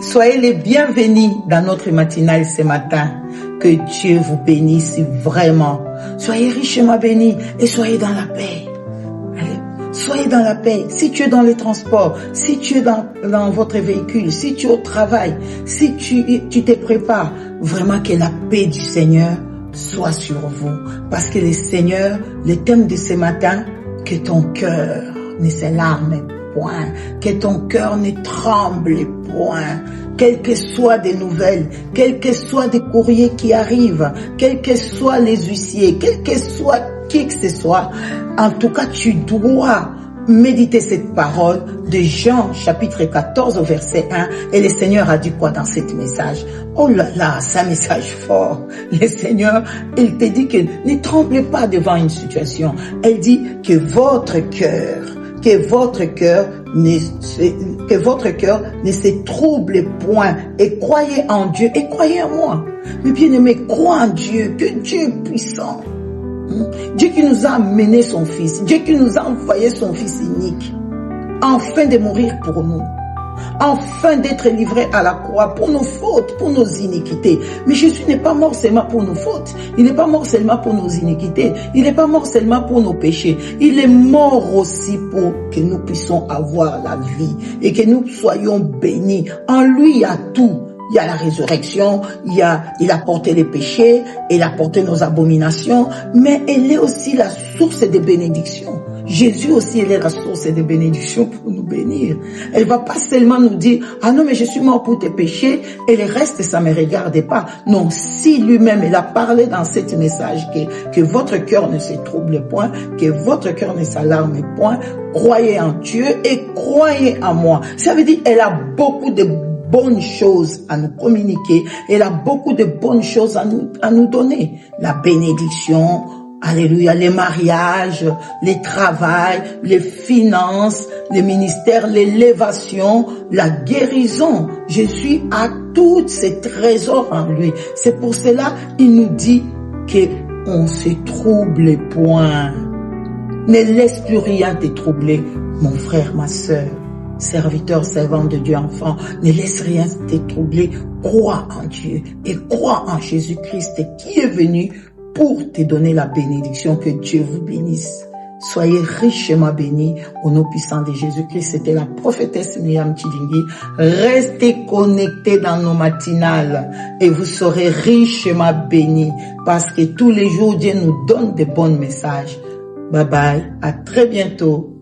Soyez les bienvenus dans notre matinale ce matin. Que Dieu vous bénisse vraiment. Soyez richement bénis et soyez dans la paix. Allez, soyez dans la paix. Si tu es dans les transports, si tu es dans votre véhicule, si tu es au travail, si tu te prépares, vraiment que la paix du Seigneur soit sur vous. Parce que le Seigneur, le thème de ce matin, que ton cœur ne s'alarme point, que ton cœur ne tremble point, quelles que soient des nouvelles, quels que soient des courriers qui arrivent, quels que soient les huissiers, quel que soit qui que ce soit, en tout cas tu dois méditer cette parole de Jean chapitre 14 verset 1 et le Seigneur a dit quoi dans ce message? Oh là là, c'est un message fort. Le Seigneur, il te dit que ne tremblez pas devant une situation. Elle dit que votre cœur ne se trouble point et croyez en Dieu et croyez en moi. Mais bien aimé, crois en Dieu, que Dieu est puissant. Dieu qui nous a amené son Fils, Dieu qui nous a envoyé son Fils unique, afin de mourir pour nous, afin d'être livré à la croix pour nos fautes, pour nos iniquités. Mais Jésus n'est pas mort seulement pour nos fautes, il n'est pas mort seulement pour nos iniquités, il n'est pas mort seulement pour nos péchés, il est mort aussi pour que nous puissions avoir la vie et que nous soyons bénis. En lui, il y a tout. Il y a la résurrection, il a porté les péchés, il a porté nos abominations, mais il est aussi la source de bénédiction. Jésus aussi, il est la source de bénédiction pour nous bénir. Elle va pas seulement nous dire, ah non, mais je suis mort pour tes péchés, et le reste, ça me regarde pas. Non, si lui-même, il a parlé dans ce message que votre cœur ne se trouble point, que votre cœur ne s'alarme point, croyez en Dieu et croyez en moi. Ça veut dire, elle a beaucoup de bonnes choses à nous communiquer. Elle a beaucoup de bonnes choses à nous donner. La bénédiction, alléluia, les mariages, les travails, les finances, les ministères, l'élévation, la guérison. Jésus a tous ces trésors en lui. C'est pour cela il nous dit qu'on se trouble point. Ne laisse plus rien te troubler, mon frère, ma sœur. Serviteur, servant de Dieu, enfant, ne laisse rien te troubler. Crois en Dieu et crois en Jésus-Christ qui est venu pour te donner la bénédiction. Que Dieu vous bénisse. Soyez richement bénis au nom puissant de Jésus-Christ. C'était la prophétesse Myriam Chidingi. Restez connectés dans nos matinales et vous serez richement bénis parce que tous les jours Dieu nous donne de bons messages. Bye bye, à très bientôt.